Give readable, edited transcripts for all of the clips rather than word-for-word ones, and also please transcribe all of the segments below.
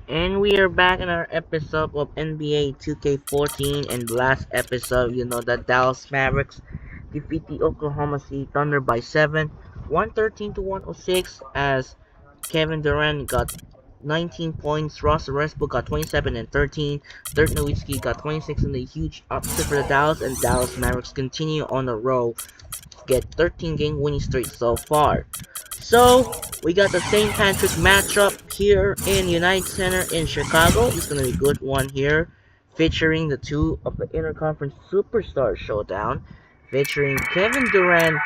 And we are back in our episode of NBA 2K14. And the last episode, the Dallas Mavericks defeat the Oklahoma City Thunder by 7, 113 to 106, as Kevin Durant got 19 points, Russell Westbrook got 27 and 13, Dirk Nowitzki got 26 in a huge upset for the Dallas, and Dallas Mavericks continue on a roll, get 13 game winning streak so far. So, we got the St. Patrick matchup here in United Center in Chicago. It's going to be a good one here, featuring the two of the Interconference Superstar Showdown, featuring Kevin Durant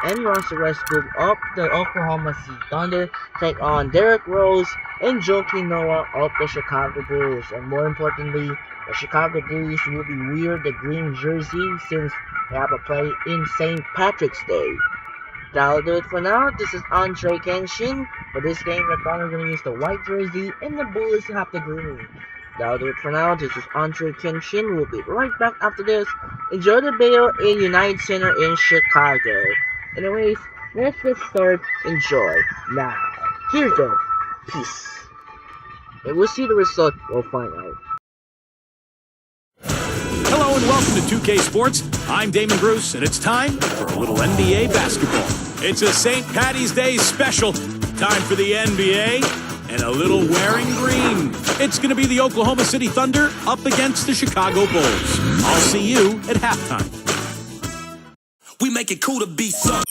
and Russell Westbrook of the Oklahoma City Thunder take on Derrick Rose and Joakim Noah of the Chicago Bulls. And more importantly, the Chicago Bulls will be wearing the green jersey since they have a play in St. Patrick's Day. That'll do it for now. This is Andre Kenshin. For this game, the Thunder are going to use the white jersey and the Bulls have the green. That'll do it for now. This is Andre Kenshin. We'll be right back after this. Enjoy the video in United Center in Chicago. Anyways, let's get started. Enjoy. Now, here's the peace. And we'll see the result. We'll find out. Hello and welcome to 2K Sports. I'm Damon Bruce, and it's time for a little NBA basketball. It's a St. Patty's Day special. Time for the NBA and a little wearing green. It's going to be the Oklahoma City Thunder up against the Chicago Bulls. I'll see you at halftime. We make it cool to be so.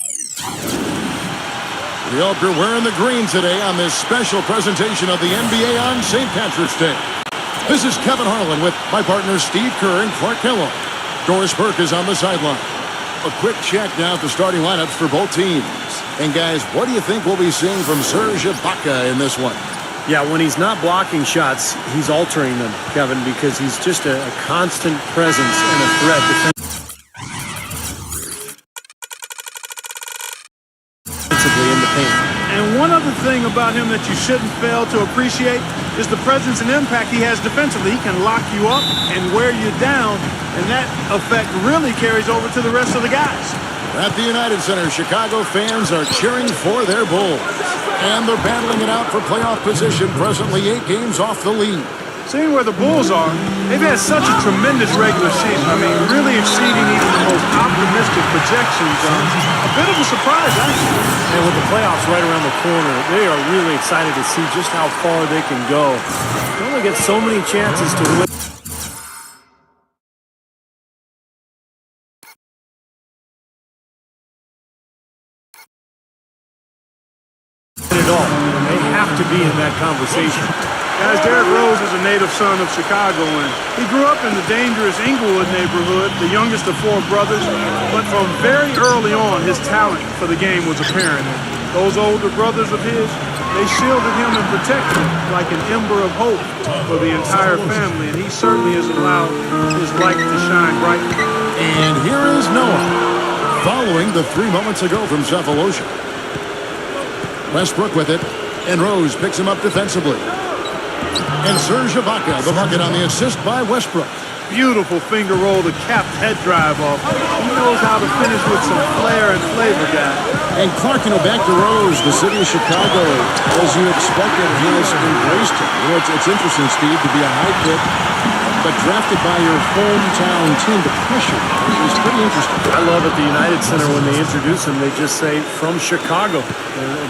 We hope you're wearing the green today on this special presentation of the NBA on St. Patrick's Day. This is Kevin Harlan with my partners Steve Kerr and Clark Kellogg. Doris Burke is on the sideline. A quick check now at the starting lineups for both teams. And guys, what do you think we'll be seeing from Serge Ibaka in this one? Yeah, when he's not blocking shots, he's altering them, Kevin, because he's just a constant presence and a threat defensively in the paint. And one other thing about him that you shouldn't fail to appreciate is the presence and impact he has defensively. He can lock you up and wear you down, and that effect really carries over to the rest of the guys. At the United Center, Chicago fans are cheering for their Bulls. And they're battling it out for playoff position, presently 8 games off the lead. Seeing where the Bulls are, they've had such a tremendous regular season. I mean, really exceeding even the most optimistic projections. A bit of a surprise, actually. And with the playoffs right around the corner, they are really excited to see just how far they can go. They only get so many chances to win. At all. They have to be in that conversation. Guys, Derrick Rose is a native son of Chicago, and he grew up in the dangerous Inglewood neighborhood, the youngest of 4 brothers, but from very early on, his talent for the game was apparent. Those older brothers of his, they shielded him and protected him like an ember of hope for the entire family, and he certainly has allowed his light to shine brightly. And here is Noah, following the 3 moments ago from Cephalosha. Westbrook with it, and Rose picks him up defensively. And Serge Ibaka, the bucket on the assist by Westbrook. Beautiful finger roll to cap head drive off. He knows how to finish with some flair and flavor, guys. And Clark, back to Rose, the city of Chicago, as you expected, has embraced him. It's interesting, Steve, to be a high pick, but drafted by your hometown team. The pressure is pretty interesting. I love at the United Center when they introduce him, they just say, from Chicago,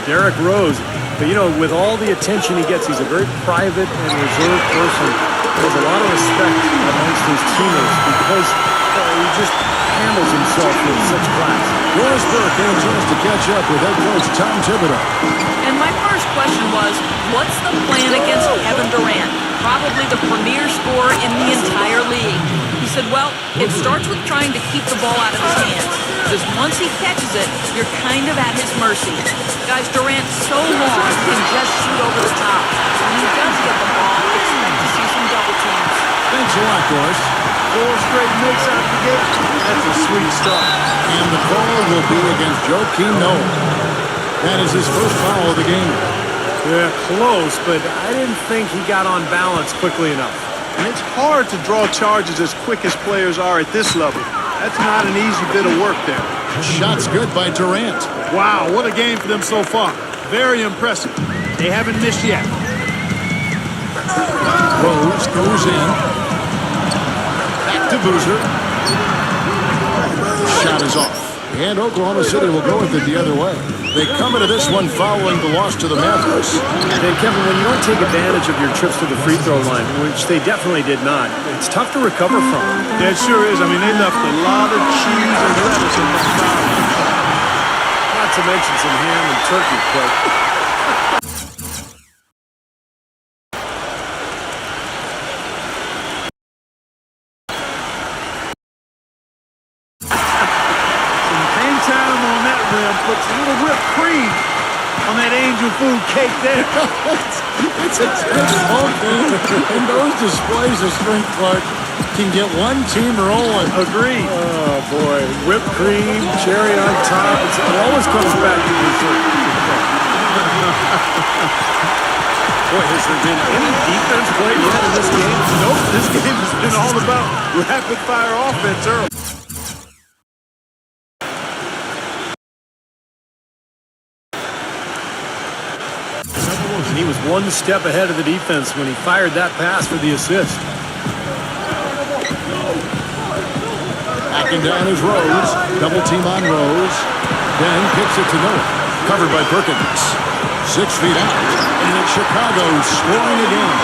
Derrick Rose. But, with all the attention he gets, he's a very private and reserved person. There's a lot of respect amongst his teammates because he just handles himself with such class. Doris Burke had a chance to catch up with head coach Tom Thibodeau. And my first question was, what's the plan against Kevin Durant? Probably the premier scorer in the entire league. He said, well, it starts with trying to keep the ball out of his hands. Because once he catches it, you're kind of at his mercy. Guys, Durant's so long, he can just shoot over the top. When he does get the ball, expect to see some double teams. Thanks a lot, Doris. 4 straight makes out the gate. That's a sweet start. And the call will be against Joakim Noah. That is his first foul of the game. Yeah, close, but I didn't think he got on balance quickly enough. And it's hard to draw charges as quick as players are at this level. That's not an easy bit of work there. Shots good by Durant. Wow, what a game for them so far. Very impressive. They haven't missed yet. Rose goes in. Back to Boozer. Shot is off. And Oklahoma City will go with it the other way. They come into this one following the loss to the Mavericks. And Kevin, when you don't take advantage of your trips to the free throw line, which they definitely did not, it's tough to recover from. Yeah, it sure is. I mean, they left a lot of cheese and lettuce in the foul. Not to mention some ham and turkey, but puts a little whipped cream on that angel food cake there. It's a tense ball game, and those displays of strength, Clark, can get one team rolling. Agreed. oh boy, whipped cream, cherry on top. It always comes back to dessert. Boy, has there been any defense played yet in this game? Nope, this game has been all about rapid-fire offense early. He was one step ahead of the defense when he fired that pass for the assist. Backing down is Rose. Double team on Rose. Then kicks it to Noah. Covered by Perkins. 6 feet out. And it's Chicago scoring again.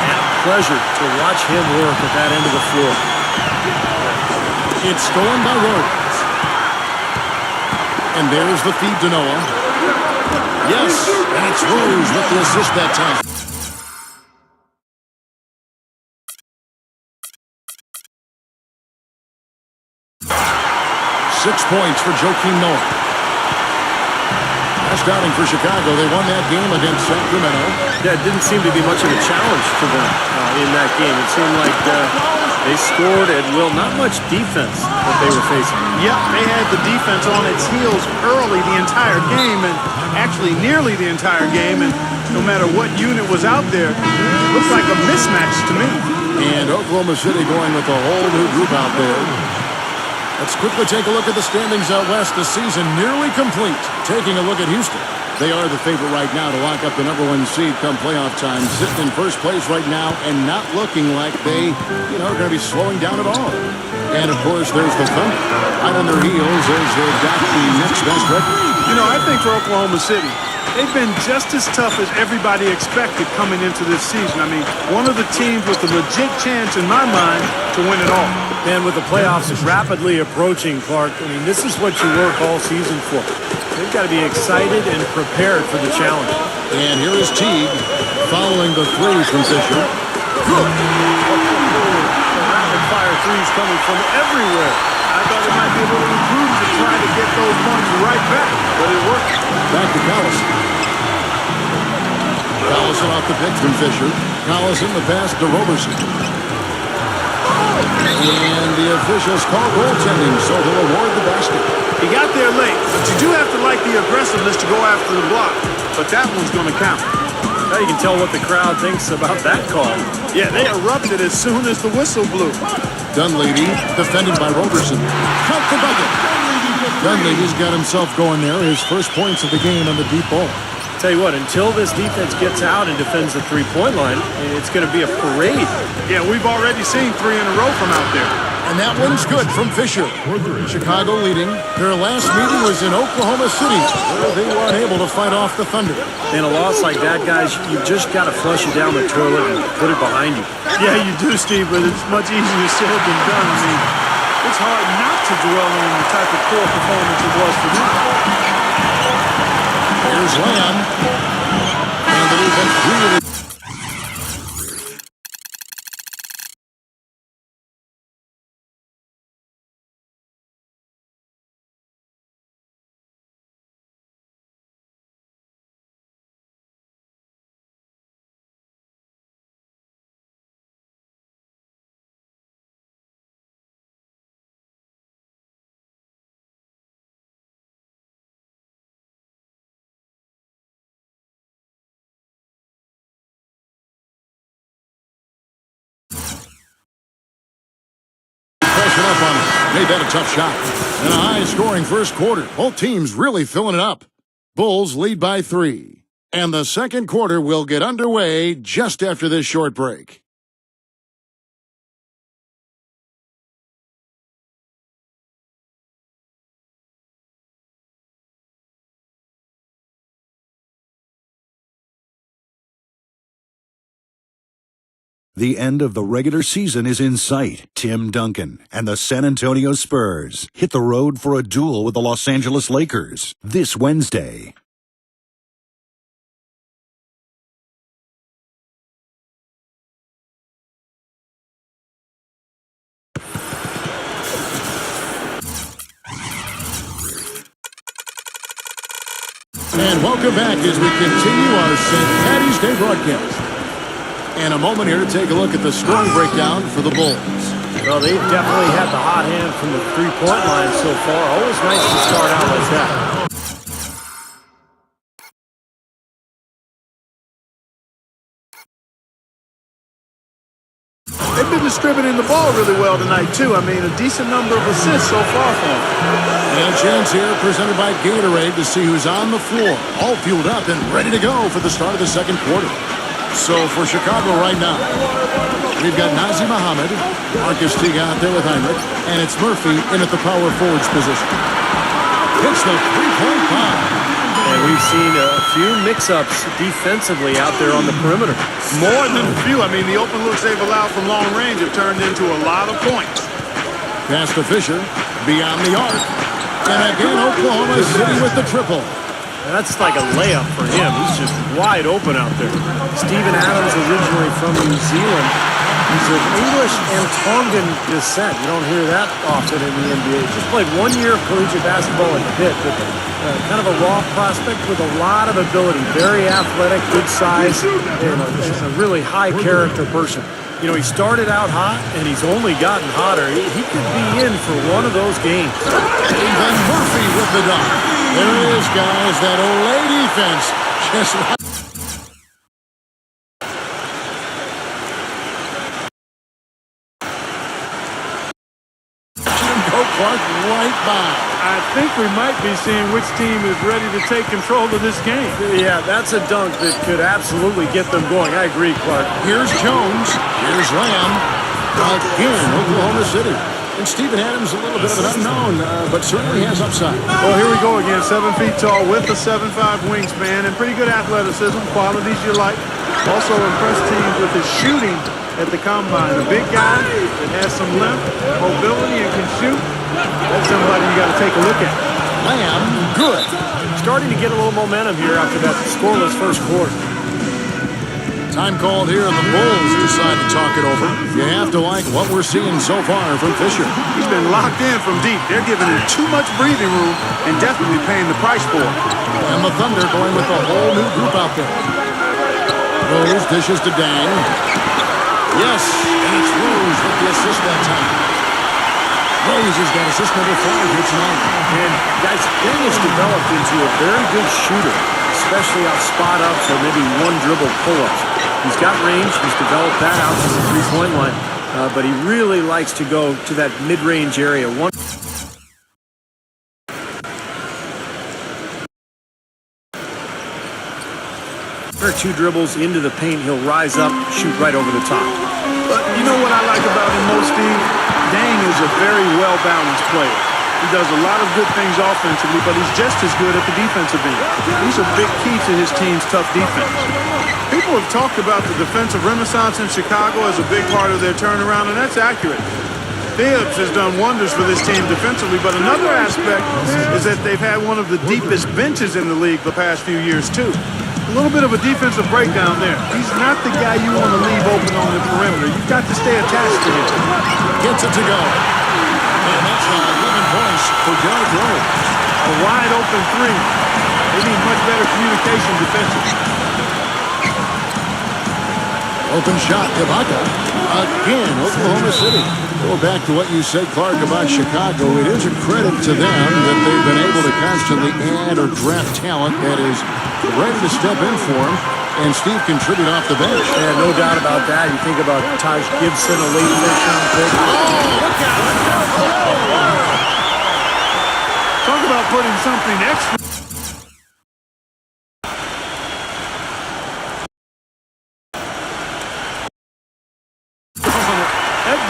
And a pleasure to watch him work at that end of the floor. It's stolen by Rose. And there's the feed to Noah. Yes, and it's Rose with the assist that time. 6 points for Joakim Noah. Last outing for Chicago. They won that game against Sacramento. Yeah, it didn't seem to be much of a challenge for them in that game. It seemed like they scored at will. Not much defense that they were facing. Yep, they had the defense on its heels early the entire game, and actually nearly the entire game, and no matter what unit was out there, it looks like a mismatch to me. And Oklahoma City going with a whole new group out there. Let's quickly take a look at the standings out west. The season nearly complete. Taking a look at Houston. They are the favorite right now to lock up the #1 seed come playoff time. Sitting in first place right now and not looking like they, are going to be slowing down at all. And, of course, there's the Thunder. Right on their heels as they've got the next best record. I think for Oklahoma City, they've been just as tough as everybody expected coming into this season. I mean, one of the teams with a legit chance in my mind to win it all. And with the playoffs rapidly approaching, Clark, this is what you work all season for. They've got to be excited and prepared for the challenge. And here is Teague following the three from Fisher. Good. Rapid fire threes coming from everywhere. I thought it might be a little improved to try to get those ones right back, but it worked. Back to Collison. Collison off the pick from Fisher. Collison the pass to Roberson. And the officials call goaltending, so they'll award the basket. He got there late, but you do have to like the aggressiveness to go after the block. But that one's going to count. Now you can tell what the crowd thinks about that call. Yeah, they erupted as soon as the whistle blew. Dunleavy, defended by Roberson. Count the bucket. Dunleavy's got himself going there. His first points of the game on the deep ball. Tell you what, until this defense gets out and defends the three-point line, it's going to be a parade. Yeah, we've already seen 3 in a row from out there. And that one's good from Fisher. Chicago leading. Their last meeting was in Oklahoma City, where they were unable to fight off the Thunder. In a loss like that, guys, you just got to flush it down the toilet and put it behind you. Yeah, you do, Steve, but it's much easier said than done. I mean, it's hard not to dwell on the type of poor performance it was for them. Here's Lamb. And the defense really... up on it. Made that a tough shot. And a high-scoring first quarter. Both teams really filling it up. Bulls lead by 3. And the second quarter will get underway just after this short break. The end of the regular season is in sight. Tim Duncan and the San Antonio Spurs hit the road for a duel with the Los Angeles Lakers this Wednesday. And welcome back as we continue our St. Patty's Day broadcast. And a moment here to take a look at the scoring breakdown for the Bulls. Well, they've definitely had the hot hand from the three-point line so far. Always nice to start out like that. They've been distributing the ball really well tonight, too. I mean, a decent number of assists so far for them. And a chance here presented by Gatorade to see who's on the floor. All fueled up and ready to go for the start of the second quarter. So for Chicago right now, we've got Nazr Mohammed, Marcus Teague out there with Heinrich, and it's Murphy in at the power forwards position. Hits the three-point bomb. And we've seen a few mix-ups defensively out there on the perimeter. More than a few. I mean, the open looks they've allowed from long range have turned into a lot of points. Pass to Fisher, beyond the arc. And again, Oklahoma City with the triple. That's like a layup for him. He's just wide open out there. Steven Adams, originally from New Zealand. He's of English and Tongan descent. You don't hear that often in the NBA. Just played 1 year of collegiate basketball at Pitt, but kind of a raw prospect with a lot of ability. Very athletic, good size, and a really high-character person. You know, he started out hot, and he's only gotten hotter. He could be in for one of those games. And then Murphy with the dunk. There it is, guys. That Olay defense just like... Go Clark right by. I think we might be seeing which team is ready to take control of this game. Yeah, that's a dunk that could absolutely get them going. I agree, Clark. Here's Jones. Here's Lamb. Again, Oklahoma City. And Steven Adams, a little bit of an unknown, but certainly has upside. Well, here we go again. 7 feet tall with a 7'5" wingspan and pretty good athleticism, qualities you like. Also impressed teams with his shooting at the combine. A big guy that has some length, mobility, and can shoot. That's somebody you got to take a look at. Lamb, good. Starting to get a little momentum here after that scoreless first quarter. Time called here, and the Bulls decide to talk it over. You have to like what we're seeing so far from Fisher. He's been locked in from deep. They're giving him too much breathing room and definitely paying the price for it. And the Thunder going with a whole new group out there. Rose dishes to Dang. Yes, and it's Rose with the assist that time. Rose has got assist number 5 here tonight. And guys, Dang has developed into a very good shooter, especially off spot-ups or maybe one-dribble pull-ups. He's got range. He's developed that out to the three-point line, but he really likes to go to that mid-range area. One or two dribbles into the paint, he'll rise up, shoot right over the top. But you know what I like about him most, Steve? Dang is a very well-balanced player. He does a lot of good things offensively, but he's just as good at the defensive end. He's a big key to his team's tough defense. People have talked about the defensive renaissance in Chicago as a big part of their turnaround, and that's accurate. Thibs has done wonders for this team defensively, but another aspect is that they've had one of the deepest benches in the league the past few years, too. A little bit of a defensive breakdown there. He's not the guy you want to leave open on the perimeter. You've got to stay attached to him. Gets it to go. And that's 11 points for Derrick Rose. A wide open three. They need much better communication defensively. Open shot, Ibaka. Again, Oklahoma City. Go back to what you said, Clark, about Chicago. It is a credit to them that they've been able to constantly add or draft talent that is ready to step in for them. And Steve contribute off the bench. Yeah, no doubt about that. You think about Taj Gibson, a late first-round pick. Oh, look out. Talk about putting something extra.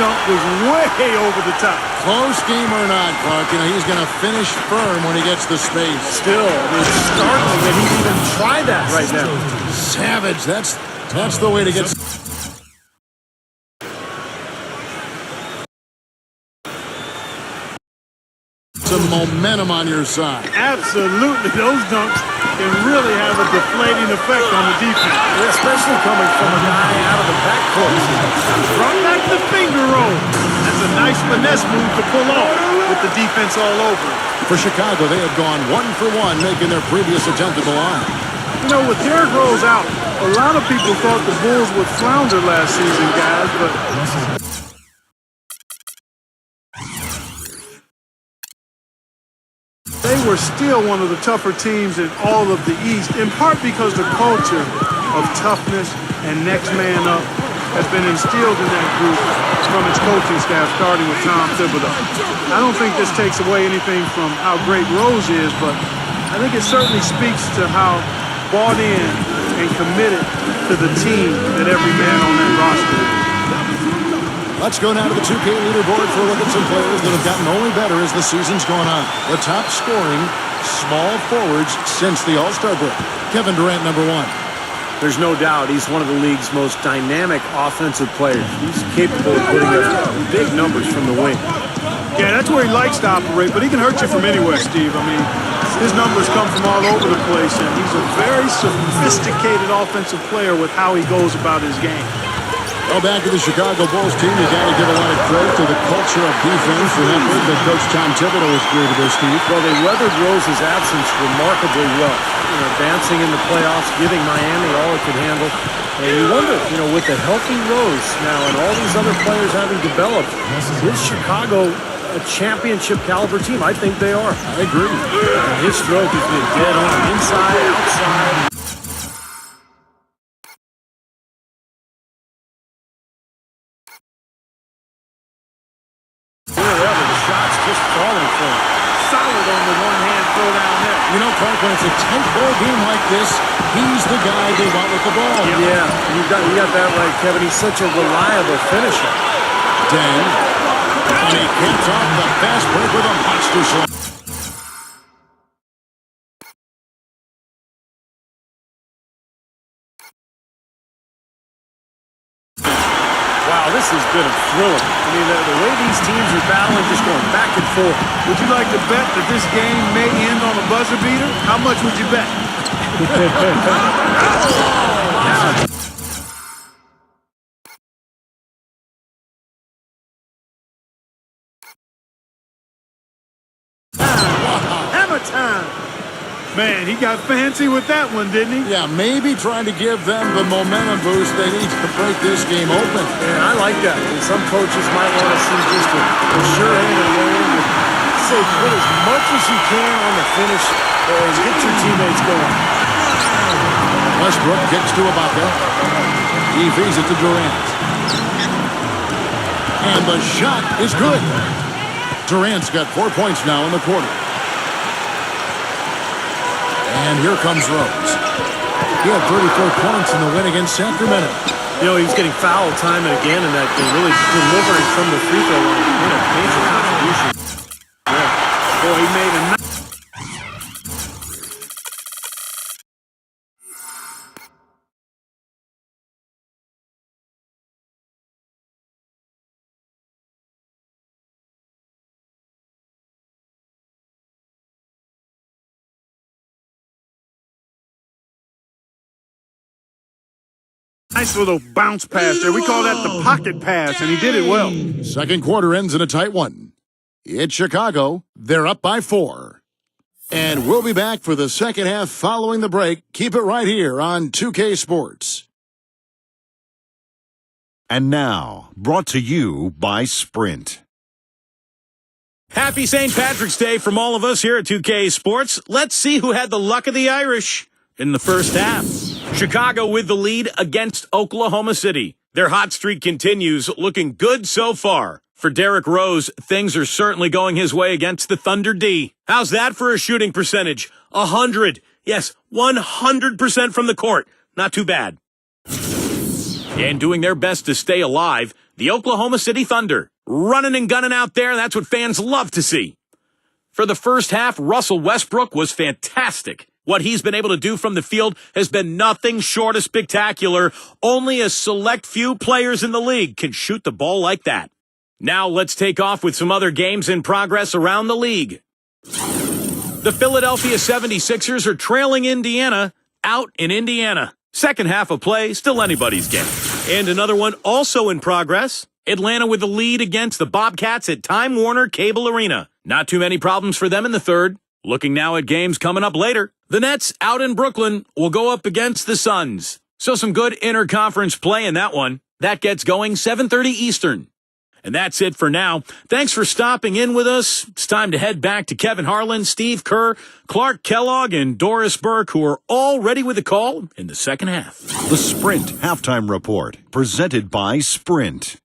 dunk was way over the top. Close game or not, Clark, he's going to finish firm when he gets the space. Still, it's startling that he even tried that right now. Savage, that's the way to get... Some momentum on your side. Absolutely. Those dunks can really have a deflating effect on the defense. Especially coming from a guy out of the backcourt. Brought back the finger roll. That's a nice finesse move to pull off with the defense all over. For Chicago, they have gone 1 for 1, making their previous attempt at the line. You know, with Derrick Rose out, a lot of people thought the Bulls would flounder last season, guys, but... they were still one of the tougher teams in all of the East, in part because the culture of toughness and next man up has been instilled in that group from its coaching staff, starting with Tom Thibodeau. I don't think this takes away anything from how great Rose is, but I think it certainly speaks to how bought in and committed to the team that every man on that roster is. Let's go now to the 2K leaderboard for a look at some players that have gotten only better as the season's gone on. The top scoring small forwards since the All-Star break. Kevin Durant, number 1. There's no doubt he's one of the league's most dynamic offensive players. He's capable of putting up big numbers from the wing. Yeah, that's where he likes to operate, but he can hurt you from anywhere, Steve. I mean, his numbers come from all over the place, and he's a very sophisticated offensive player with how he goes about his game. Well, back to the Chicago Bulls team, you got to give a lot of credit to the culture of defense and effort that Coach Tom Thibodeau has created there, Steve. Well, they weathered Rose's absence remarkably well. Advancing in the playoffs, giving Miami all it could handle. And you wonder, with the healthy Rose now and all these other players having developed, is Chicago a championship caliber team? I think they are. I agree. And his stroke has been dead on, inside, outside. Just falling for him. Solid on the one-hand throw down there. Clark, when it's a tight ball game like this, he's the guy they want with the ball. Yeah, you got that right, Kevin. He's such a reliable finisher. Dang. And he gets off the fast break with a monster slam. Wow, this has been a thriller. I mean, the way these teams are battling, just going back and forth. Would you like to bet that this game may end on a buzzer beater? How much would you bet? Hammer time! Man, he got fancy with that one, didn't he? Yeah, maybe trying to give them the momentum boost they need to break this game open. Yeah, I like that. And some coaches might want to see just a sure hand and lane. Say, put as much as you can on the finish and get your teammates going. Westbrook kicks to Ibaka. He feeds it to Durant. And the shot is good. Durant's got 4 points now in the quarter. And here comes Rose. He had 34 points in the win against Sacramento. He was getting fouled time and again in that game, really delivering from the free throw line. Made a major contribution. Yeah. Boy, he made a nice... nice little bounce pass there. We call that the pocket pass, and he did it well. Second quarter ends in a tight one. It's Chicago. They're up by 4. And we'll be back for the second half following the break. Keep it right here on 2K Sports. And now, brought to you by Sprint. Happy St. Patrick's Day from all of us here at 2K Sports. Let's see who had the luck of the Irish in the first half. Chicago with the lead against Oklahoma City. Their hot streak continues, looking good so far. For Derrick Rose, things are certainly going his way against the Thunder D. How's that for a shooting percentage? 100. Yes, 100% from the court. Not too bad. And doing their best to stay alive, the Oklahoma City Thunder. Running and gunning out there, that's what fans love to see. For the first half, Russell Westbrook was fantastic. What he's been able to do from the field has been nothing short of spectacular. Only a select few players in the league can shoot the ball like that. Now let's take off with some other games in progress around the league. The Philadelphia 76ers are trailing Indiana out in Indiana. Second half of play, still anybody's game. And another one also in progress. Atlanta with the lead against the Bobcats at Time Warner Cable Arena. Not too many problems for them in the third. Looking now at games coming up later. The Nets out in Brooklyn will go up against the Suns. So some good interconference play in that one. That gets going 7:30 Eastern. And that's it for now. Thanks for stopping in with us. It's time to head back to Kevin Harlan, Steve Kerr, Clark Kellogg, and Doris Burke, who are all ready with the call in the second half. The Sprint Halftime Report, presented by Sprint.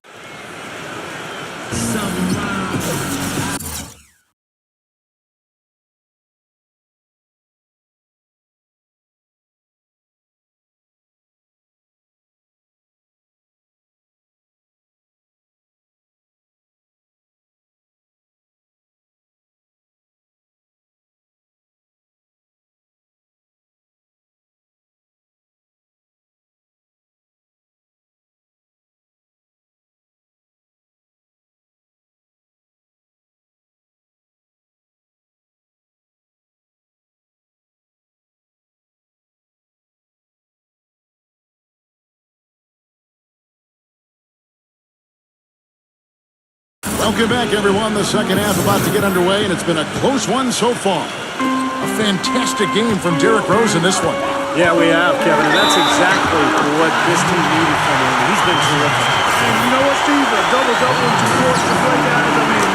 Welcome back, everyone. The second half about to get underway, and it's been a close one so far. A fantastic game from Derrick Rose in this one. Yeah, we have, Kevin, and that's exactly what this team needed from him. He's been terrific. And you know what, Steve? A double-double in 2 quarters to play, guys. I mean,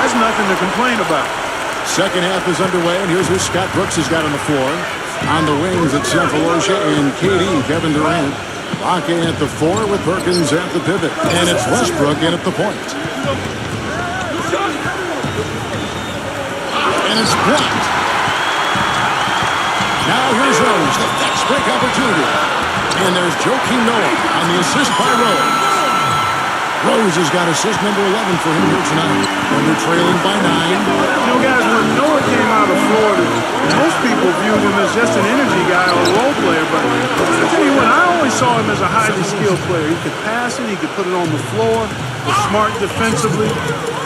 that's nothing to complain about. Second half is underway, and here's who Scott Brooks has got on the floor. On the wings, it's Sefolosha and KD, Kevin Durant. Locking at the 4 with Perkins at the pivot. And it's Westbrook in at the point. And it's blocked. Now here's Rose, the fast break opportunity. And there's Joakim Noah on the assist by Rose. Rose has got assist number 11 for him here tonight. And they're trailing by 9. You know, guys, when Noah came out of Florida, most people viewed him as just an energy guy or a role player. But I tell you what, I always saw him as a highly skilled player. He could pass it, he could put it on the floor, was smart defensively.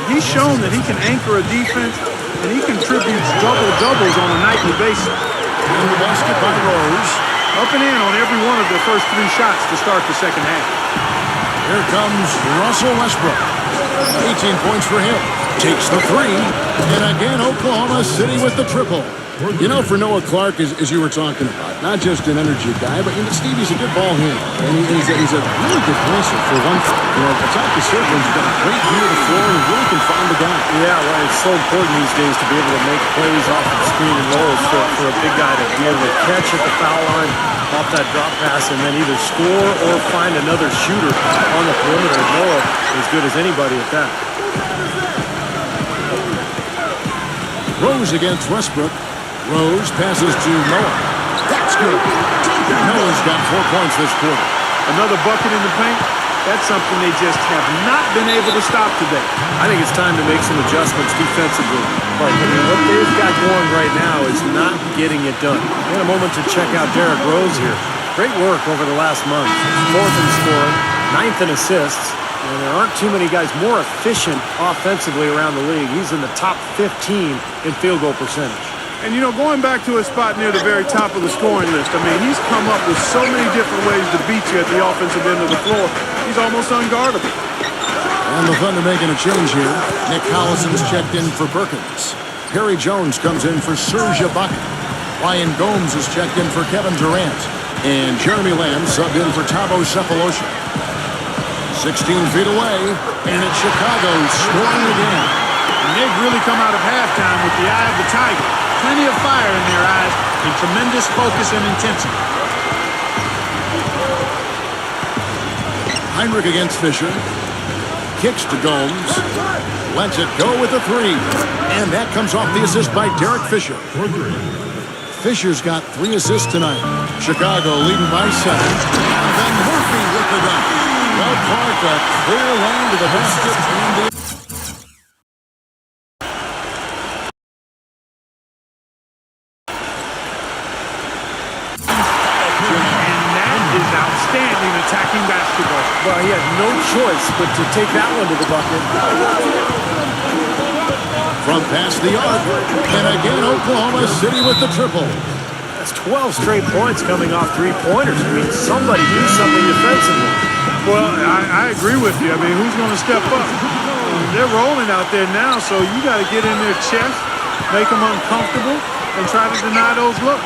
He's shown that he can anchor a defense, and he contributes double-doubles on a nightly basis. And the basket by Rose. Up and in on every one of their first 3 shots to start the second half. Here comes Russell Westbrook. 18 points for him. Takes the 3. And again, Oklahoma City with the triple. You know, for Noah Clark, as you were talking about, not just an energy guy, but Steve, he's a good ball handler. And he's a really good passer for one thing. You know, attack the circle, he's got a great view of the floor, and he really can find the guy. Yeah, well, it's so important these days to be able to make plays off of screen and rolls for a big guy to be able to catch at the foul line off that drop pass and then either score or find another shooter on the perimeter. Noah is good as anybody at that. Rose against Westbrook. Rose passes to Noah. That's good. Noah's got 4 points this quarter. Another bucket in the paint. That's something they just have not been able to stop today. I think it's time to make some adjustments defensively. But what they've got going right now is not getting it done. In a moment to check out Derrick Rose here. Great work over the last month. 4th in scoring, 9th in assists. And there aren't too many guys more efficient offensively around the league. He's in the top 15 in field goal percentage. And, you know, going back to his spot near the very top of the scoring list, I mean, he's come up with so many different ways to beat you at the offensive end of the floor. He's almost unguardable. And the Thunder making a change here. Nick Collison's checked in for Perkins. Perry Jones comes in for Serge Ibaka. Ryan Gomes is checked in for Kevin Durant. And Jeremy Lamb subbed in for Thabo Sefolosha. 16 feet away, and it's Chicago scoring again. And they've really come out of halftime with the eye of the tiger. Plenty of fire in their eyes and tremendous focus and intensity. Heinrich against Fisher. Kicks to Gomes. Lets it go with the 3. And that comes off the assist by Derek Fisher. Fisher's got 3 assists tonight. Chicago leading by 7. And then Murphy with the dunk. Well parked, a clear lane to the basket. And that is outstanding attacking basketball. Well, he had no choice but to take that one to the bucket. From past the arc, and again Oklahoma City with the triple. That's 12 straight points coming off three-pointers. I mean, somebody do something defensively. Well, I agree with you. I mean, who's going to step up? They're rolling out there now, so you got to get in their chest, make them uncomfortable, and try to deny those looks.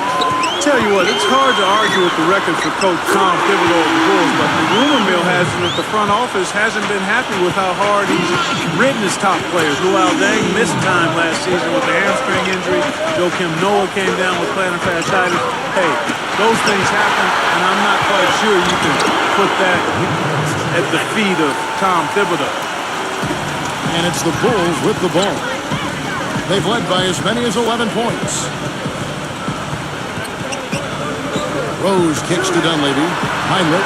Tell you what, it's hard to argue with the record for Coach Tom Thibodeau of the Bulls, but the rumor mill has it that the front office hasn't been happy with how hard he's ridden his top players. Luol Deng missed time last season with a hamstring injury. Joakim Noah came down with plantar fasciitis. Hey, those things happen, and I'm not quite sure you can put that at the feet of Tom Thibodeau. And it's the Bulls with the ball. They've led by as many as 11 points. Rose kicks to Dunleavy. Heinrich.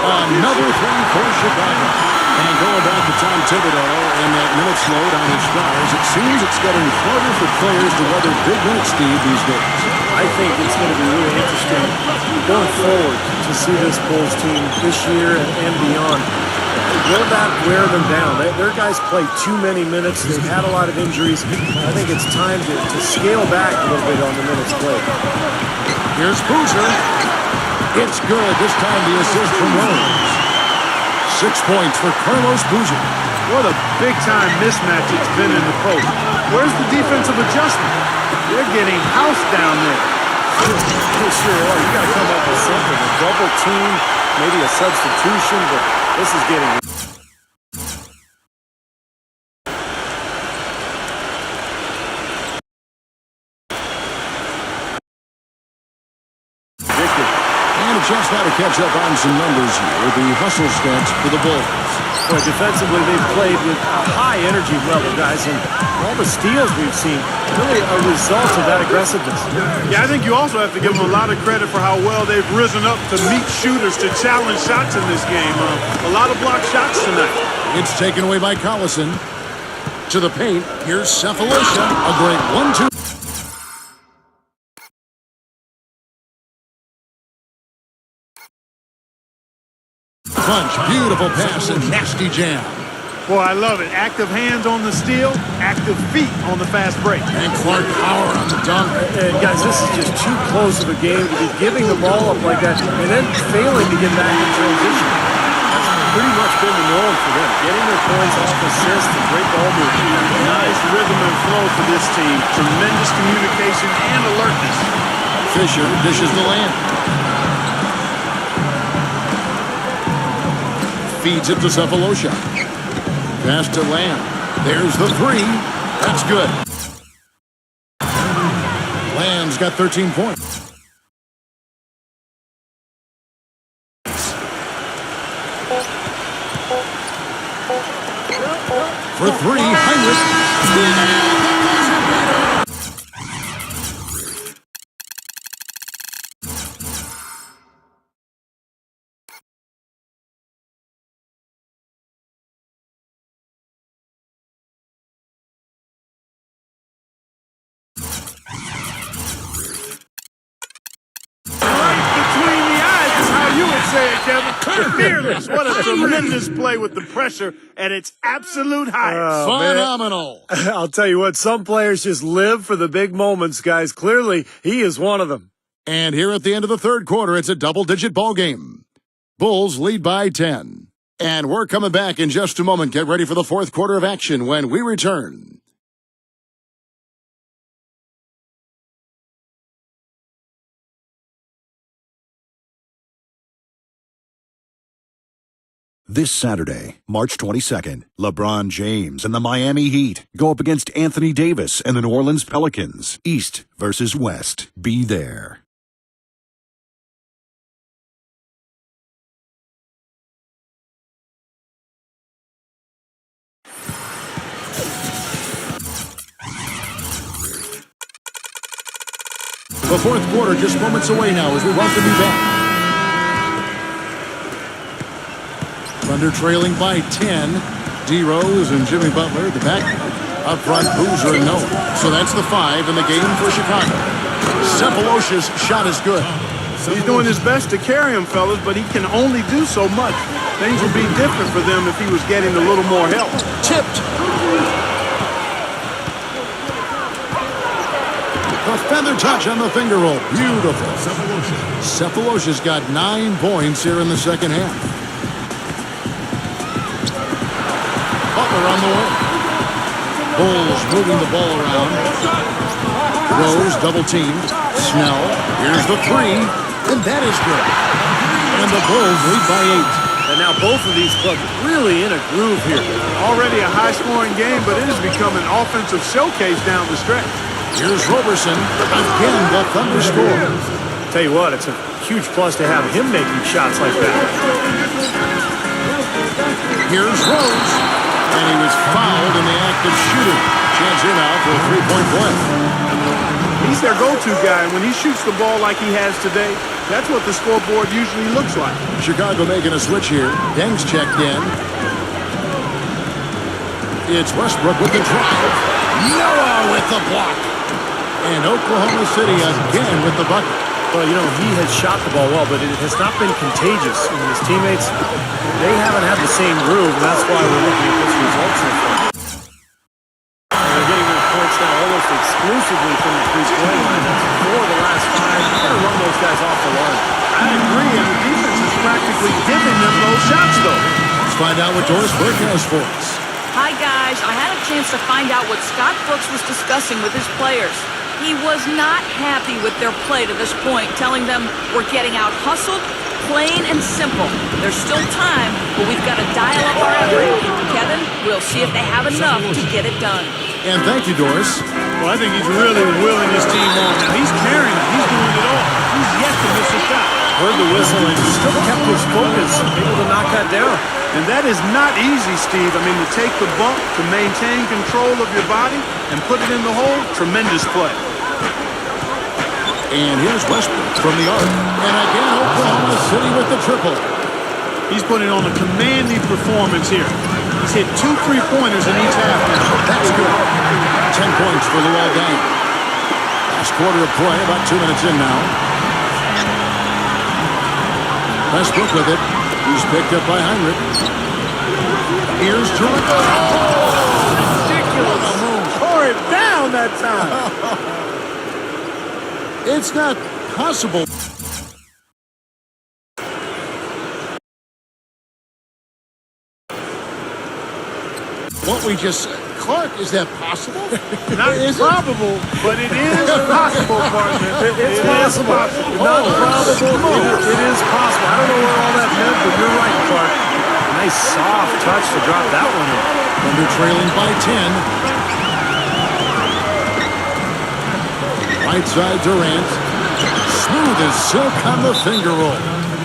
Another three for Chicago. And going back to Tom Thibodeau and that minutes load on his stars, it seems it's getting harder for players to weather big minutes, Steve, these days. I think it's going to be really interesting going forward to see this Bulls team this year and beyond. Will that wear them down? Their guys play too many minutes. They've had a lot of injuries. I think it's time to scale back a little bit on the minutes played. Here's Boozer. It's good. This time the assist from Rose. 6 points for Carlos Boozer. What a big-time mismatch it's been in the post. Where's the defensive adjustment? They're getting housed down there. They sure are. You got to come up with something. A double team, maybe a substitution, but this is getting... Just how to catch up on some numbers here. The hustle stats for the Bulls. Boy, defensively, they've played with a high energy level, guys, and all the steals we've seen, really a result of that aggressiveness. Yeah, I think you also have to give them a lot of credit for how well they've risen up to meet shooters, to challenge shots in this game. A lot of blocked shots tonight. It's taken away by Collison. To the paint, here's Cephalosha. A great 1-2. Punch, beautiful pass, and nasty jam. Boy, I love it. Active hands on the steal, active feet on the fast break. And Clark power on the dunk. And guys, this is just too close of a game to be giving the ball up like that and then failing to get back in transition. That's pretty much been the norm for them. Getting their points off assists and great ball movement. Nice rhythm and flow for this team. Tremendous communication and alertness. Fisher dishes the land. Feeds it to Cephalosha. Pass to Lamb. There's the three. That's good. Lamb's got 13 points. For three, Heinrich. Fearless. What a tremendous play with the pressure at its absolute highest. Phenomenal. I'll tell you what, some players just live for the big moments, guys. Clearly, he is one of them. And here at the end of the third quarter, it's a double-digit ball game. Bulls lead by 10. And we're coming back in just a moment. Get ready for the fourth quarter of action when we return. This Saturday, March 22nd, LeBron James and the Miami Heat go up against Anthony Davis and the New Orleans Pelicans. East versus West. Be there. The fourth quarter just moments away now as we welcome you back. Thunder trailing by 10. D. Rose and Jimmy Butler at the back. Up front, Boozer and Noah. So that's the 5 in the game for Chicago. Sefolosha's shot is good. He's doing his best to carry him, fellas, but he can only do so much. Things would be different for them if he was getting a little more help. Tipped. The feather touch on the finger roll. Beautiful. Sefolosha's got 9 points here in the second half. Butler on the way. Bulls moving the ball around. Rose double teamed. Snell. Here's the 3. And that is good. And the Bulls lead by 8. And now both of these clubs really in a groove here. Already a high-scoring game, but it has become an offensive showcase down the stretch. Here's Roberson. Again, the Thunder score. Tell you what, it's a huge plus to have him making shots like that. Here's Rose. And he was fouled in the act of shooting. Chance here now for a 3-point play. He's their go-to guy, and when he shoots the ball like he has today, that's what the scoreboard usually looks like. Chicago making a switch here. Deng's checked in. It's Westbrook with the drive. Noah with the block. And Oklahoma City again with the bucket. Well, you know, he has shot the ball well, but it has not been contagious. I mean, his teammates, they haven't had the same groove, and that's why we're looking at this result so far. They're getting their points now almost exclusively from the three-point line. That's 4 of the last 5. You've got to run those guys off the line. I agree, and the defense is practically giving them those shots, though. Let's find out what Doris Burke has for us. Hi, guys. I had a chance to find out what Scott Brooks was discussing with his players. He was not happy with their play to this point, telling them we're getting out hustled, plain and simple. There's still time, but we've got to dial up our effort. Kevin, we'll see if they have enough to get it done. And thank you, Doris. Well, I think he's really willing his team on now. He's carrying it. He's doing it all. He's yet to miss a shot. Heard the whistle and still kept his focus, able to knock that down. And that is not easy, Steve. I mean, to take the bump, to maintain control of your body, and put it in the hole, tremendous play. And here's Westbrook from the arc. And again, Oklahoma City with the triple. He's putting on a commanding performance here. He's hit 2 3-pointers in each half now. That's good. 10 points for Luol Deng. Last quarter of play, about 2 minutes in now. Westbrook with it. He's picked up by Heinrich. Here's Jordan. Oh, ridiculous. Tore it down that time. It's not possible. What we just said. Clark, is that possible? Not probable, but it is possible, partner. It's possible. Not probable. It is possible. I don't know what all that meant, but you're right, Clark. Nice soft touch to drop that one in. Thunder trailing by 10. Right side Durant. Smooth as silk on the finger roll.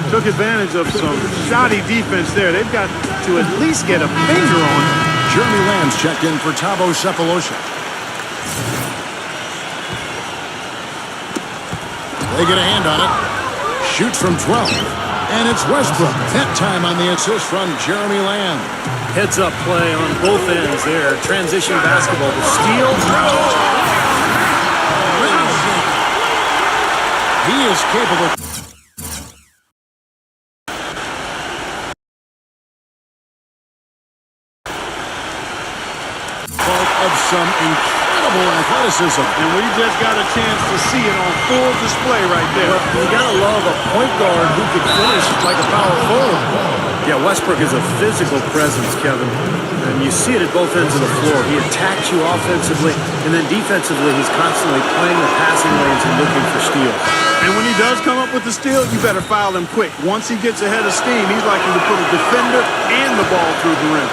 Took advantage of some shoddy defense there. They've got to at least get a finger on it. Jeremy Lamb's checked in for Thabo Sefolosha. They get a hand on it. Shoots from 12. And it's Westbrook. That time on the assist from Jeremy Lamb. Heads up play on both ends there. Transition basketball. The steal. He is capable. Of some incredible athleticism. And we just got a chance to see it on full display right there. Well, you gotta love a point guard who could finish like a power forward. Yeah, Westbrook is a physical presence, Kevin. And you see it at both ends of the floor. He attacks you offensively, and then defensively, he's constantly playing the passing lanes and looking for steals. And when he does come up with the steal, you better foul him quick. Once he gets ahead of steam, he's likely to put a defender and the ball through the rim.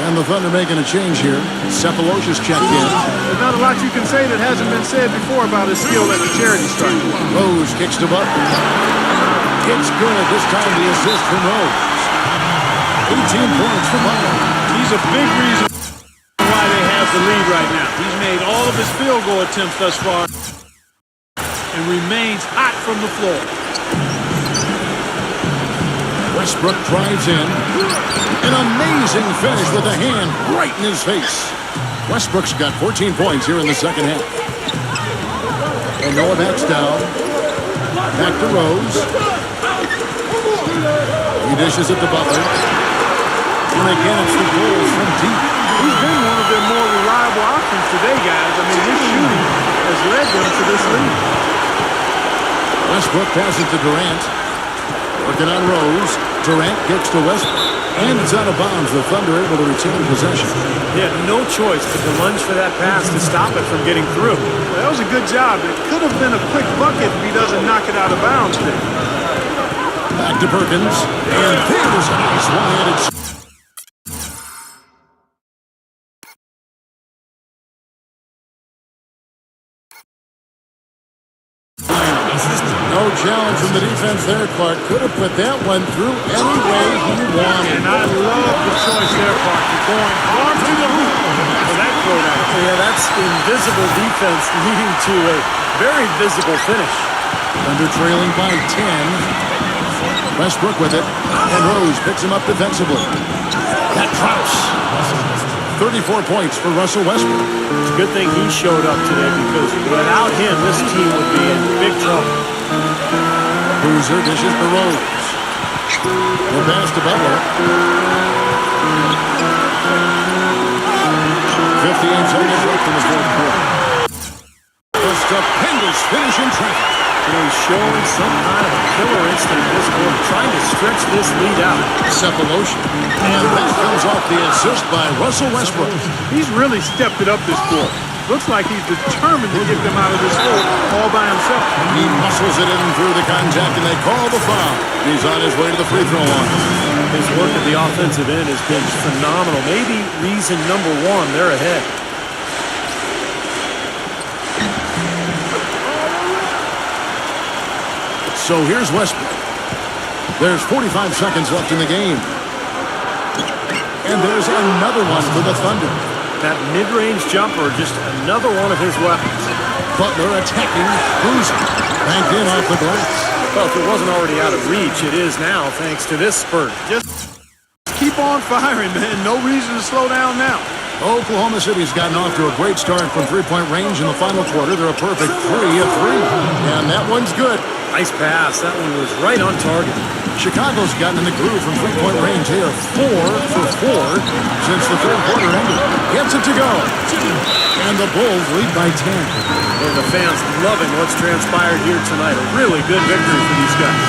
And the Thunder making a change here. Sefolosha's checked in. There's not a lot you can say that hasn't been said before about his skill at the charity stripe. Rose kicks to Butler. It's good. This time the assist from Rose. 18 points for Butler. He's a big reason why they have the lead right now. He's made all of his field goal attempts thus far and remains hot from the floor. Westbrook drives in. An amazing finish with a hand right in his face. Westbrook's got 14 points here in the second half. And Noah backs down. Back to Rose. He dishes it to Butler. And again, it's the Bulls from deep. He's been one of their more reliable options today, guys. I mean, his shooting has led them to this lead. Westbrook passes to Durant. Working on Rose. Durant gets to Westbrook. And it's out of bounds. The Thunder able to retain possession. He had no choice but to lunge for that pass to stop it from getting through. Well, that was a good job. It could have been a quick bucket if he doesn't knock it out of bounds there. Back to Perkins. And there's a nice one-handed. No challenge from the defense there, Clark. Could have put that one through any way he wanted. And I love the choice there, Parker. Going arm to the hoop for that throwdown. Yeah, that's invisible defense leading to a very visible finish. Thunder trailing by 10. Westbrook with it. And Rose picks him up defensively. That drops. 34 points for Russell Westbrook. It's a good thing he showed up today because without him, this team would be in big trouble. Boozer dishes to Rose. The pass to Butler. 58 seconds left in the fourth quarter. A stupendous finish in traffic. You know, he's showing some kind of a killer instinct this quarter, trying to stretch this lead out. Separation. And that comes off the assist by Russell Westbrook. He's really stepped it up this quarter. Looks like he's determined to get them out of this hole all by himself. He muscles it in through the contact, and they call the foul. He's on his way to the free throw line. His work at the offensive end has been phenomenal. Maybe reason number one, they're ahead. So here's Westbrook. There's 45 seconds left in the game. And there's another one for the Thunder. That mid-range jumper, just another one of his weapons. Butler attacking, Boozer. Banked in off the glass. Well, if it wasn't already out of reach, it is now, thanks to this spurt. Just keep on firing, man. No reason to slow down now. Oklahoma City's gotten off to a great start from three-point range in the final quarter. They're a perfect 3 of 3. And that one's good. Nice pass. That one was right on target. Chicago's gotten in the groove from three-point range. They are 4 for 4 since the third quarter ended. Gets it to go. And the Bulls lead by 10. And the fans loving what's transpired here tonight. A really good victory for these guys.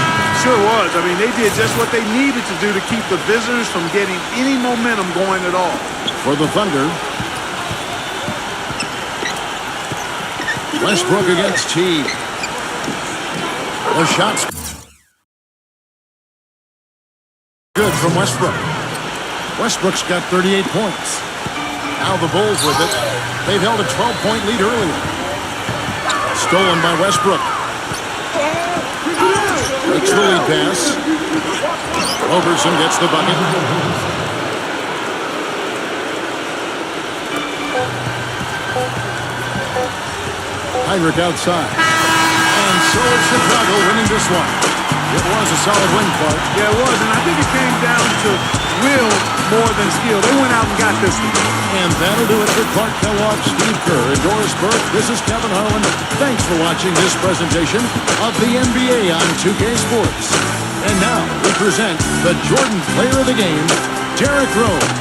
Sure was. I mean, they did just what they needed to do to keep the visitors from getting any momentum going at all. For the Thunder, Westbrook against T. The shot's good from Westbrook. Westbrook's got 38 points. Now the Bulls with it. They've held a 12-point lead earlier. Stolen by Westbrook. Makes the lead pass. Roberson gets the bucket. Heinrich outside. And so it's Chicago winning this one. It was a solid win, Clark. Yeah, it was, and I think it came down to will more than skill. They went out and got this one. And that'll do it for Clark Kellogg, Steve Kerr, and Doris Burke. This is Kevin Harlan. Thanks for watching this presentation of the NBA on 2K Sports. And now we present the Jordan Player of the Game, Derrick Rose.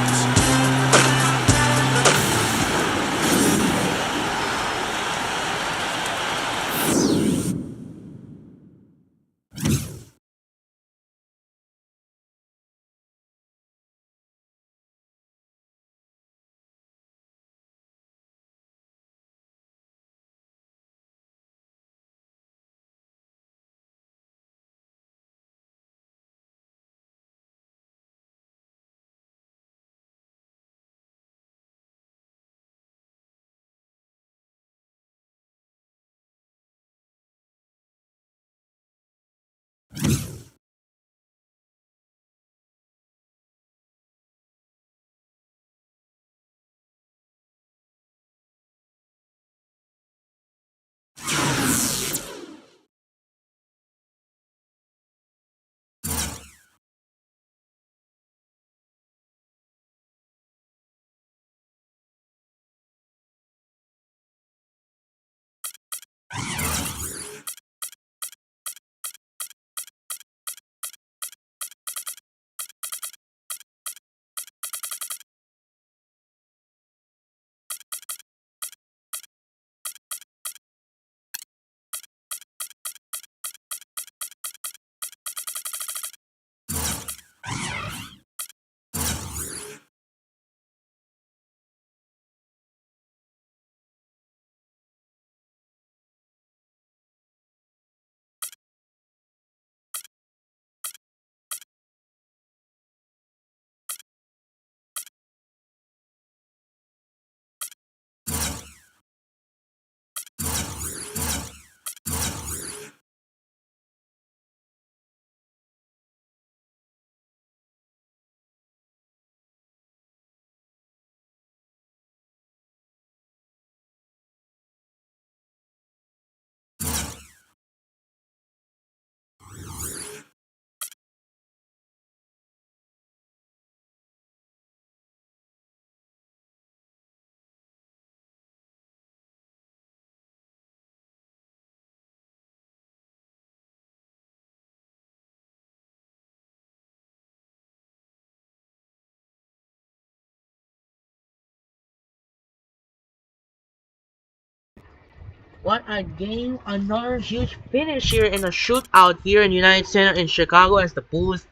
What a game. Another huge finish here in a shootout here in United Center in Chicago as the Bulls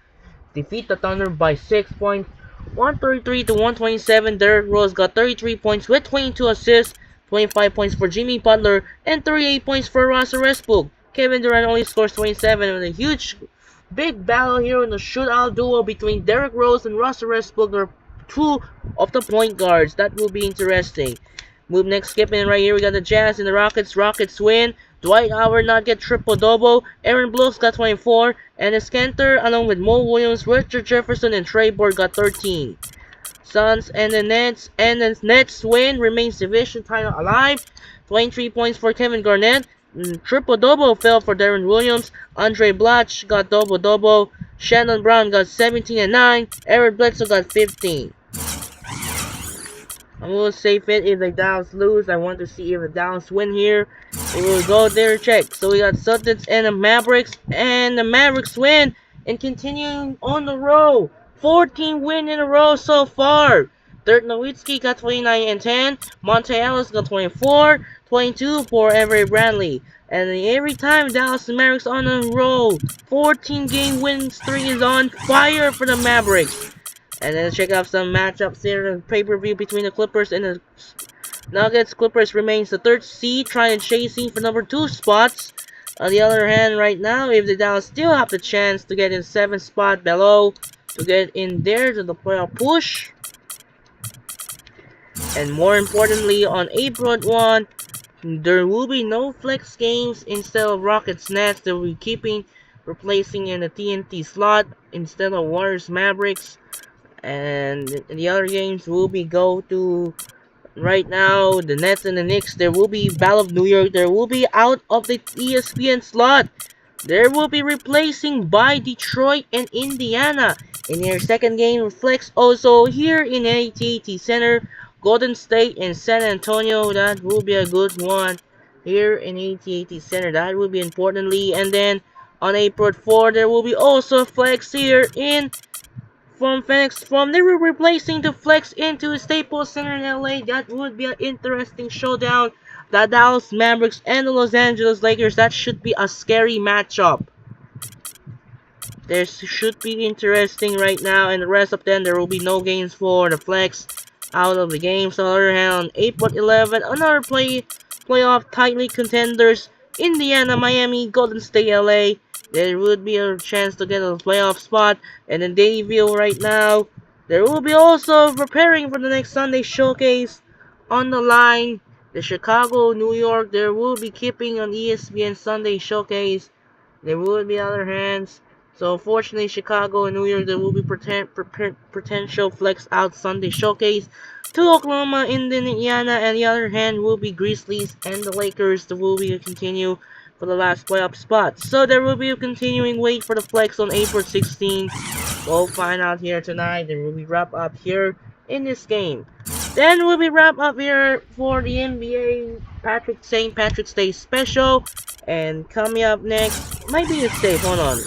defeat the Thunder by 6 points. 133 to 127. Derrick Rose got 33 points with 22 assists, 25 points for Jimmy Butler, and 38 points for Russell Westbrook. Kevin Durant only scores 27 with a huge big battle here in the shootout duo between Derrick Rose and Russell Westbrook. They're two of the point guards. That will be interesting. Move next, skipping right here. We got the Jazz and the Rockets. Rockets win. Dwight Howard not get triple-double. Aaron Brooks got 24. And Scanter, along with Mo Williams, Richard Jefferson, and Trey Burke got 13. Suns and the Nets. And the Nets win. Remains division title alive. 23 points for Kevin Garnett. Triple-double fell for Darren Williams. Andre Blatch got double-double. Shannon Brown got 17 and 9. Eric Bledsoe got 15. I'm going to save it if the Dallas lose. I want to see if the Dallas win here. We will go there check. So we got Celtics and the Mavericks. And the Mavericks win. And continuing on the row. 14 win in a row so far. Dirk Nowitzki got 29 and 10. Monte Ellis got 24. 22 for Avery Bradley. And every time Dallas Mavericks on a roll. 14 game win streak is on fire for the Mavericks. And then check out some matchups here in the pay-per-view between the Clippers and the Nuggets. Clippers remains the 3rd seed, trying to chasing for number 2 spots. On the other hand, right now, if the Dallas still have the chance to get in 7th spot below, to get in there to the playoff push. And more importantly, on April 1, there will be no flex games instead of Rockets Nets. They will be replacing in the TNT slot instead of Warriors Mavericks. And the other games will be go to right now the Nets and the Knicks. There will be Battle of New York. There will be out of the ESPN slot. There will be replacing by Detroit and Indiana. In their second game reflects also here in AT&T Center, Golden State and San Antonio. That will be a good one here in AT&T Center. That will be importantly. And then on April 4, there will be also flex here in from Phoenix. They were replacing the flex into Staples Center in LA. That would be an interesting showdown. The Dallas Mavericks and the Los Angeles Lakers. That should be a scary matchup. This should be interesting right now. And the rest of them, there will be no games for the flex out of the game. So on the other hand, on April 11, another playoff tightly contenders. Indiana, Miami, Golden State, LA. There would be a chance to get a playoff spot. And in Dayville right now, there will be also preparing for the next Sunday showcase on the line. The Chicago, New York, there will be keeping on ESPN Sunday showcase. There will be other hands. So fortunately, Chicago and New York, there will be potential flex out Sunday showcase. To Oklahoma, Indiana, and the other hand will be Grizzlies and the Lakers. That will be continue for the last playoff spot. So there will be a continuing wait for the flex on April 16. We'll find out here tonight. There will be wrap up here in this game. Then we'll be wrap up here for the NBA St. Patrick's Day special. And coming up next, might be a safe. Hold on.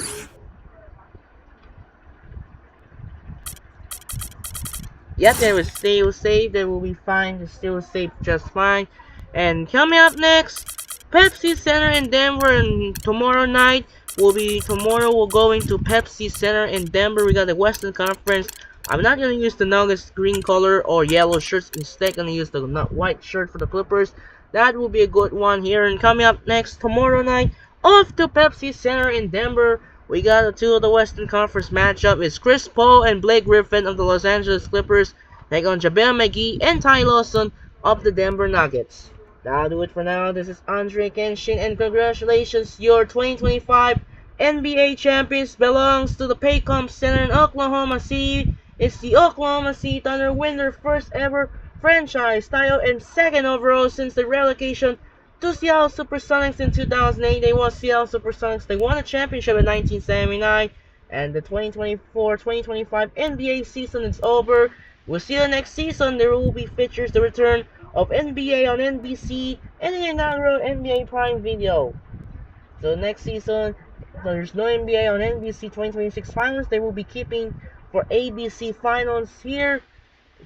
Yep, they will still safe. They will be fine. They're still safe just fine. And coming up next, Pepsi Center in Denver, and tomorrow night we'll go into Pepsi Center in Denver. We got the Western Conference. I'm not gonna use the Nuggets green color or yellow shirts. Instead, gonna use the white shirt for the Clippers. That will be a good one here. And coming up next tomorrow night, off to Pepsi Center in Denver, we got the two of the Western Conference matchup. It's Chris Paul and Blake Griffin of the Los Angeles Clippers. Take on JaVale McGee and Ty Lawson of the Denver Nuggets. That'll do it for now. This is Andre Kenshin, and congratulations, your 2025 NBA champions belongs to the Paycom Center in Oklahoma City. It's the Oklahoma City Thunder win their first ever franchise title and second overall since the relegation to Seattle Supersonics in 2008. They won Seattle Supersonics. They won a championship in 1979. And the 2024-2025 NBA season is over. We'll see you next season. There will be features the return of NBA on NBC and the inaugural NBA Prime Video. So next season, there's no NBA on NBC 2026 Finals. They will be keeping for ABC Finals here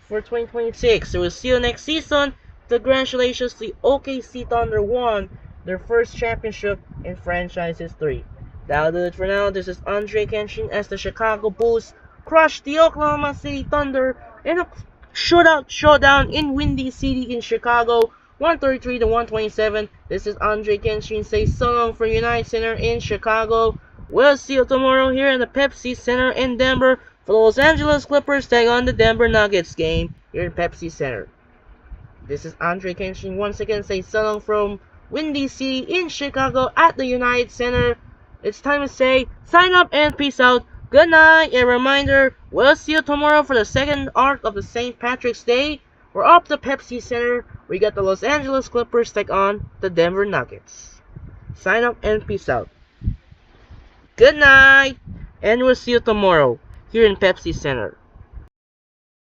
for 2026. So we'll see you next season. Congratulations to OKC Thunder 1 their first championship in franchise history. That'll do it for now. This is Andre Kenshin as the Chicago Bulls crush the Oklahoma City Thunder in a showdown in Windy City in Chicago, 133 to 127. This is Andre Kenshin. Say so long for United Center in Chicago. We'll see you tomorrow here in the Pepsi Center in Denver for the Los Angeles Clippers take on the Denver Nuggets game here in Pepsi Center. This is Andre Kenshin once again. Say so long from Windy City in Chicago at the United Center. It's time to say sign up and peace out. Good night. A reminder, we'll see you tomorrow for the second arc of the St. Patrick's Day. We're up the Pepsi Center. We got the Los Angeles Clippers take on the Denver Nuggets. Sign up and peace out. Good night. And we'll see you tomorrow here in Pepsi Center.